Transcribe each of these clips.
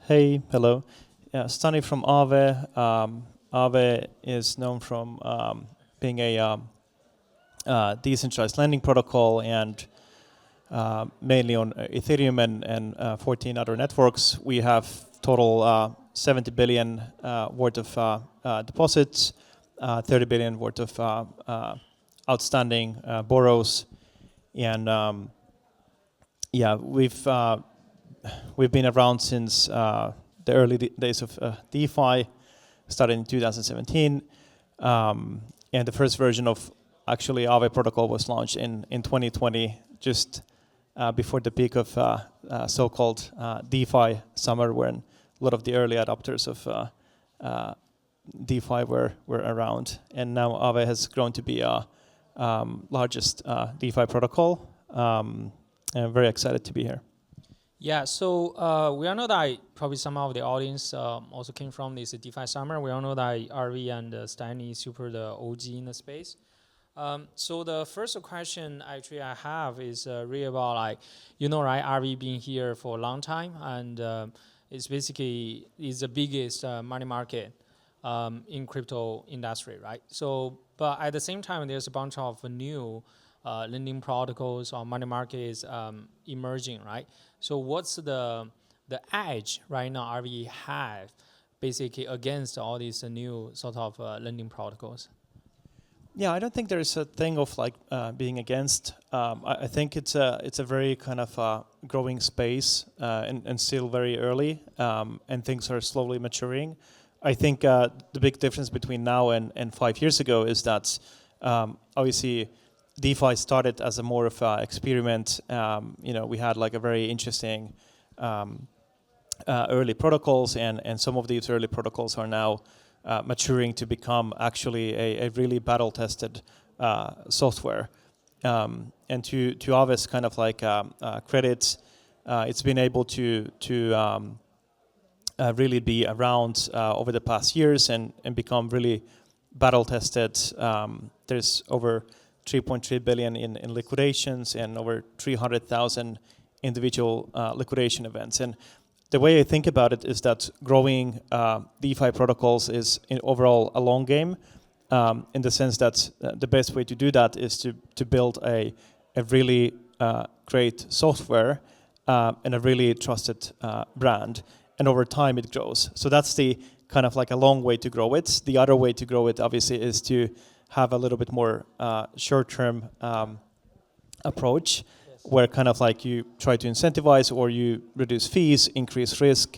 Hey, hello. Yeah, Stani from Aave. Aave is known from being a decentralized lending protocol and mainly on Ethereum and 14 other networks. We have total 70 billion worth of deposits, 30 billion worth of outstanding borrows, and yeah, we've been around since the early days of DeFi, started in 2017, and the first version of actually Aave protocol was launched in 2020, just before the peak of so-called DeFi summer, when a lot of the early adopters of DeFi were around, and now Aave has grown to be our largest DeFi protocol. I'm very excited to be here. Yeah, so we all know that probably some of the audience also came from this DeFi summer. We all know that Aave and Stani is super the OG in the space. So the first question actually I have is really about right, Aave being here for a long time, and it's basically is the biggest money market in crypto industry, right? So, but at the same time, there's a bunch of new lending protocols or money markets emerging, right? So what's the edge right now Aave have basically against all these new sort of lending protocols? Yeah, I don't think there's a thing of like being against. I think it's a very kind of growing space and still very early, and things are slowly maturing. I think the big difference between now and 5 years ago is that obviously DeFi started as a more of an experiment. We had like a very interesting early protocols, and some of these early protocols are now maturing to become actually a really battle-tested software. And to Aave's kind of like credits, it's been able to really be around over the past years and become really battle-tested. There's over 3.3 billion in liquidations and over 300,000 individual liquidation events. And the way I think about it is that growing DeFi protocols is in overall a long game, in the sense that the best way to do that is to build a really great software and a really trusted brand. And over time it grows. So that's the kind of like a long way to grow it. The other way to grow it obviously is to have a little bit more short-term approach, where kind of like you try to incentivize or you reduce fees, increase risk,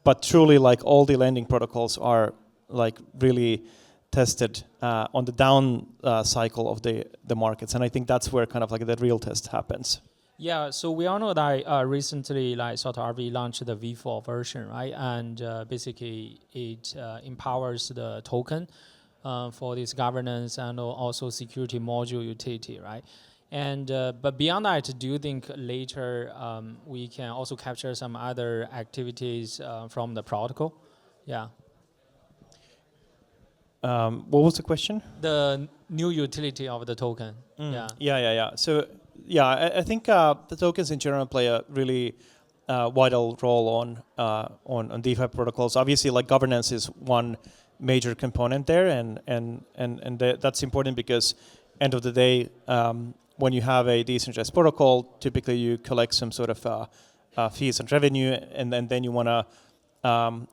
but truly like all the lending protocols are like really tested on the down cycle of the markets, and I think that's where kind of like the real test happens. Yeah, so we all know that recently, like sort of Aave launched the V4 version, right? And basically, it empowers the token for this governance and also security module utility, right? And but beyond that, do you think later we can also capture some other activities from the protocol? Yeah. What was the question? The new utility of the token. Yeah. So yeah, I think the tokens in general play a really vital role on DeFi protocols. Obviously, like governance is one major component there, and that's important because end of the day, when you have a decentralized protocol, typically you collect some sort of fees and revenue, and then you want to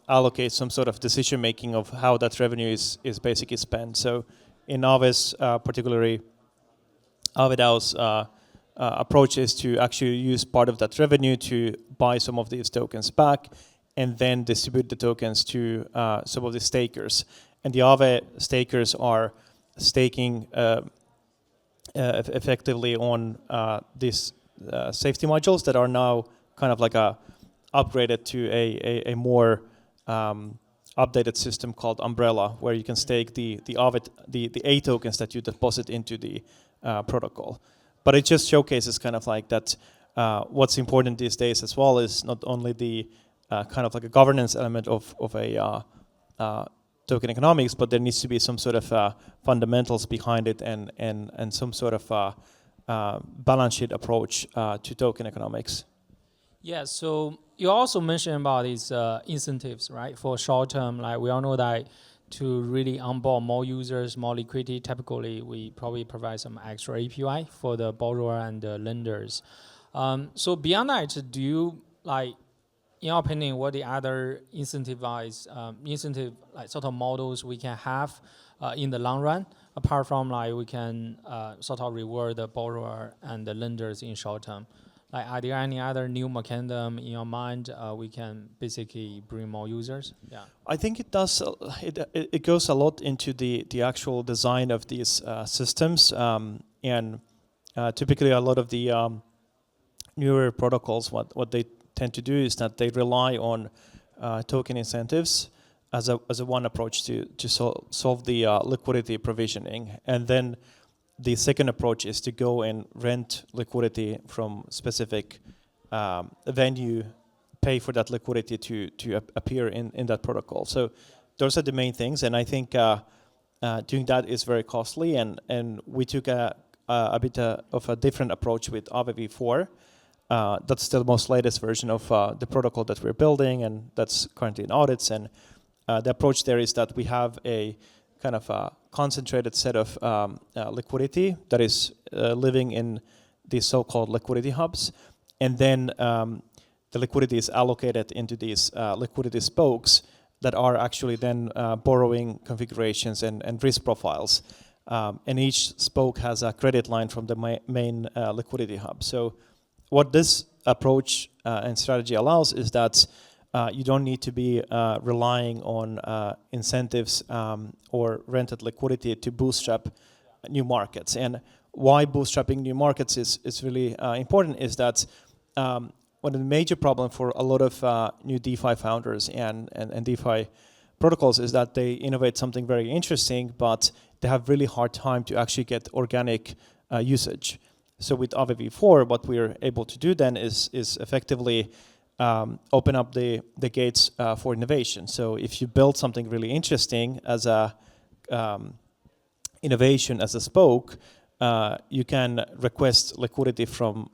allocate some sort of decision making of how that revenue is basically spent. So in Aave's particularly, Aave DAO's approach is to actually use part of that revenue to buy some of these tokens back and then distribute the tokens to some of the stakers. And the Aave stakers are staking effectively on these safety modules that are now kind of like upgraded to a more updated system called Umbrella, where you can stake the Aave, the A tokens that you deposit into the protocol. But it just showcases kind of like that what's important these days as well is not only the kind of like a governance element of a token economics, but there needs to be some sort of fundamentals behind it and some sort of balance sheet approach to token economics. Yeah, so you also mentioned about these incentives, right? For short term, like we all know that to really onboard more users, more liquidity, typically we probably provide some extra API for the borrower and the lenders. So beyond that, do you like, in your opinion, what the other incentive like sort of models we can have in the long run, apart from like we can sort of reward the borrower and the lenders in short term? Like, are there any other new mechanism in your mind we can basically bring more users? Yeah. I think it does. It goes a lot into the actual design of these systems, and typically a lot of the newer protocols, what they tend to do is that they rely on token incentives as a one approach to solve the liquidity provisioning, and then the second approach is to go and rent liquidity from specific venue, pay for that liquidity to appear in that protocol. So those are the main things, and I think doing that is very costly, and we took a bit of a different approach with Aave v4. That's the most latest version of the protocol that we're building, and that's currently in audits. And the approach there is that we have a kind of a concentrated set of liquidity that is living in these so-called liquidity hubs, and then the liquidity is allocated into these liquidity spokes that are actually then borrowing configurations and risk profiles. And each spoke has a credit line from the main liquidity hub. So what this approach and strategy allows is that you don't need to be relying on incentives or rented liquidity to bootstrap new markets. And why bootstrapping new markets is really important is that one of the major problem for a lot of new DeFi founders and DeFi protocols is that they innovate something very interesting, but they have really hard time to actually get organic usage. So with Aave v4, what we're able to do then is effectively open up the gates for innovation. So if you build something really interesting as a innovation as a spoke, you can request liquidity from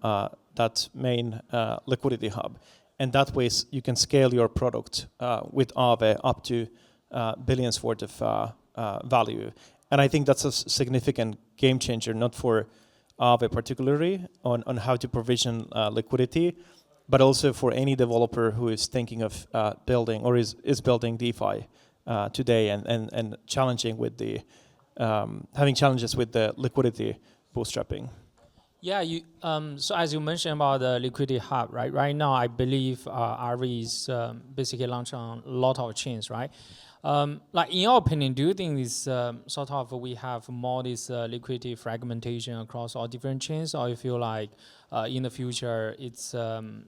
that main liquidity hub. And that way you can scale your product with Aave up to billions worth of value. And I think that's a significant game changer, not for Aave particularly on how to provision liquidity, but also for any developer who is thinking of building or is building DeFi today and challenging with the having challenges with the liquidity bootstrapping. Yeah, so as you mentioned about the liquidity hub, right? Right now, I believe Aave is basically launching on a lot of chains, right? Like in your opinion, do you think this sort of we have more this liquidity fragmentation across all different chains, or you feel like in the future it's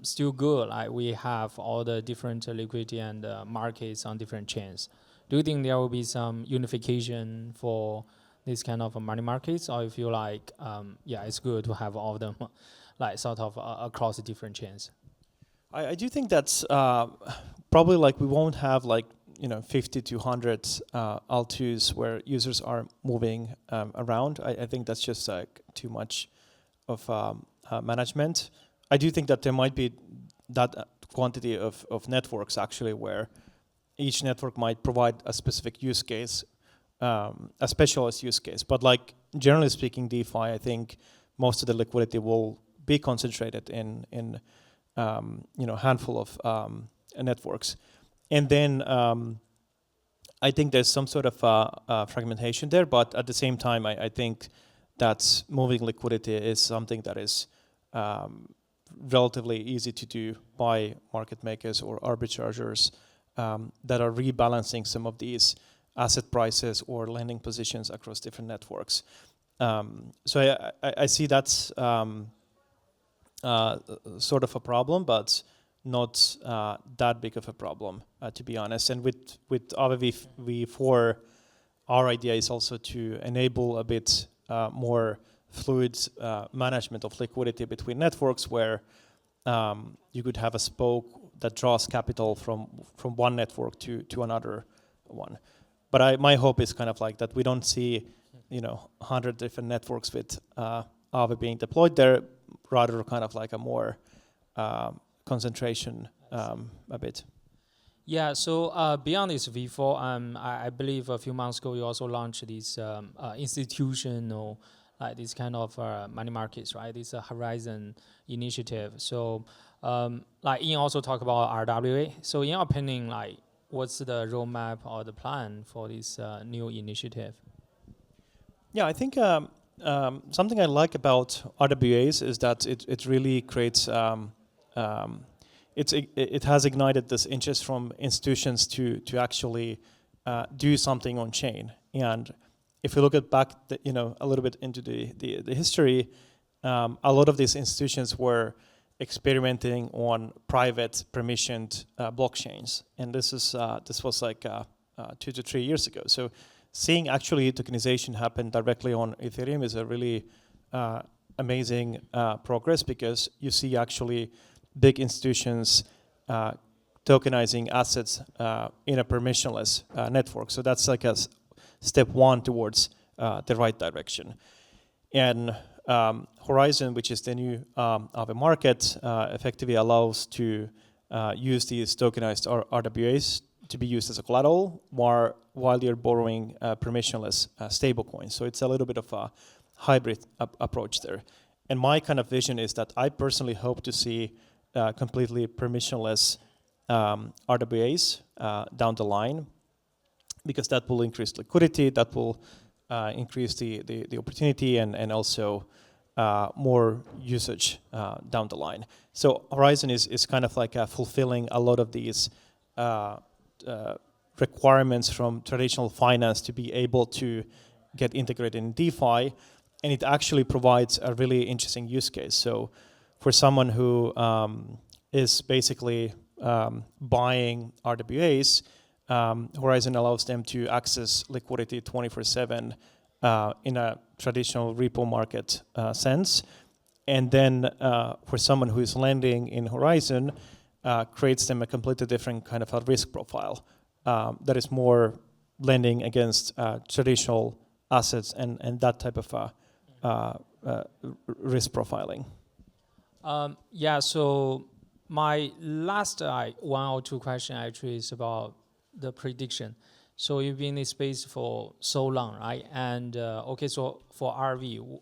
still good? Like we have all the different liquidity and markets on different chains. Do you think there will be some unification for this kind of money markets, or you feel like yeah, it's good to have all of them like sort of across the different chains? I do think that's probably like we won't have like 50 to 100 L2s where users are moving around. I think that's just like too much of management. I do think that there might be that quantity of networks actually where each network might provide a specific use case, a specialized use case. But like generally speaking, DeFi, I think most of the liquidity will be concentrated in handful of networks. And then I think there's some sort of fragmentation there, but at the same time, I think that moving liquidity is something that is relatively easy to do by market makers or arbitrageurs that are rebalancing some of these asset prices or lending positions across different networks. So I see that's sort of a problem, but not that big of a problem, to be honest. And with Aave v4, our idea is also to enable a bit more fluid management of liquidity between networks, where you could have a spoke that draws capital from one network to another one. But my hope is kind of like that we don't see 100 different networks with Aave being deployed there, rather kind of like a more concentration a bit. Yeah, so beyond this V4, I believe a few months ago you also launched this institutional, like this kind of money markets, right? This Horizon initiative. So, like Ian also talked about RWA. So, in your opinion, like, what's the roadmap or the plan for this new initiative? Yeah, I think something I like about RWAs is that it really creates. It has ignited this interest from institutions to actually do something on chain. And if you look at back, a little bit into the history, a lot of these institutions were experimenting on private permissioned blockchains, and this was like 2 to 3 years ago. So seeing actually tokenization happen directly on Ethereum is a really amazing progress, because you see actually big institutions tokenizing assets in a permissionless network. So that's like a step one towards the right direction. And Horizon, which is the new Aave market, effectively allows to use these tokenized RWAs to be used as a collateral while you're borrowing permissionless stablecoins. So it's a little bit of a hybrid approach there. And my kind of vision is that I personally hope to see completely permissionless RWAs down the line, because that will increase liquidity, that will increase the opportunity, and also more usage down the line. So Horizon is kind of like fulfilling a lot of these requirements from traditional finance to be able to get integrated in DeFi, and it actually provides a really interesting use case. So for someone who is basically buying RWAs, Horizon allows them to access liquidity 24/7 in a traditional repo market sense. And then for someone who is lending in Horizon, creates them a completely different kind of a risk profile that is more lending against traditional assets and that type of risk profiling. Yeah, so my last 1 or 2 question actually is about the prediction. So you've been in this space for so long, right? And okay, so for RV,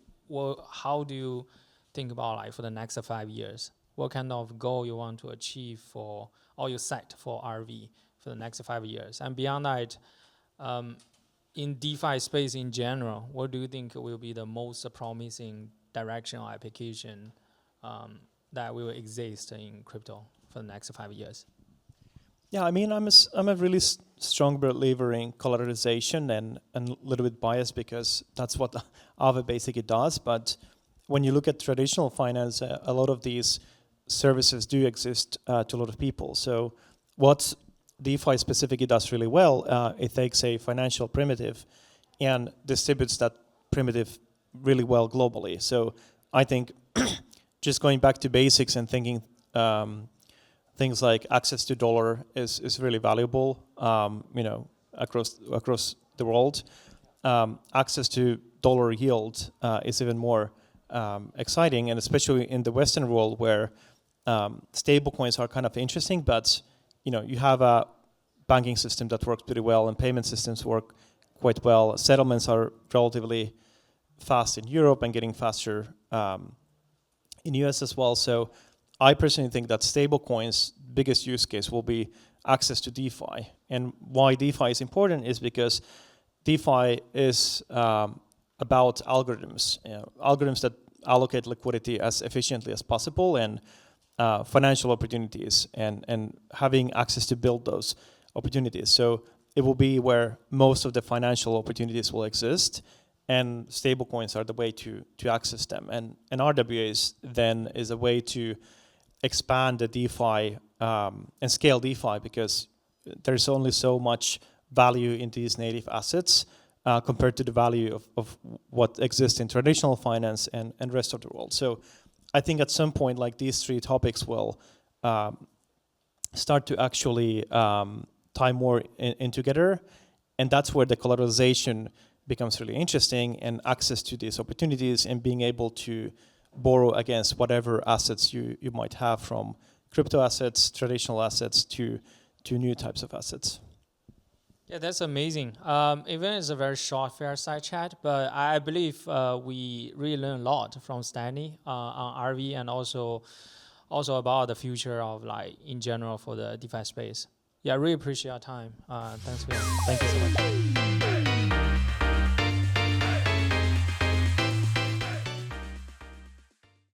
how do you think about like for the next 5 years? What kind of goal you want to achieve for, or you set for RV for the next 5 years? And beyond that, in DeFi space in general, what do you think will be the most promising direction or application that will exist in crypto for the next 5 years? Yeah, I mean, I'm a really strong believer in collateralization, and a little bit biased because that's what Aave basically does. But when you look at traditional finance, a lot of these services do exist to a lot of people. So what DeFi specifically does really well, it takes a financial primitive and distributes that primitive really well globally. So I think just going back to basics and thinking things like access to dollar is really valuable, across the world. Access to dollar yield is even more exciting, and especially in the Western world where stable coins are kind of interesting, but you have a banking system that works pretty well, and payment systems work quite well. Settlements are relatively fast in Europe and getting faster in US as well. So I personally think that stablecoins' biggest use case will be access to DeFi. And why DeFi is important is because DeFi is about algorithms, algorithms that allocate liquidity as efficiently as possible, and financial opportunities, and having access to build those opportunities. So it will be where most of the financial opportunities will exist, and stablecoins are the way to access them. And RWAs then is a way to expand the DeFi and scale DeFi, because there's only so much value in these native assets compared to the value of what exists in traditional finance and rest of the world. So I think at some point, like, these 3 topics will start to actually tie more in together, and that's where the collateralization becomes really interesting, and access to these opportunities, and being able to borrow against whatever assets you might have from crypto assets, traditional assets to new types of assets. Yeah, that's amazing. Even it's a very short Fireside chat, but I believe we really learned a lot from Stani on RV and also about the future of like in general for the DeFi space. Yeah, I really appreciate your time. Thank you so much.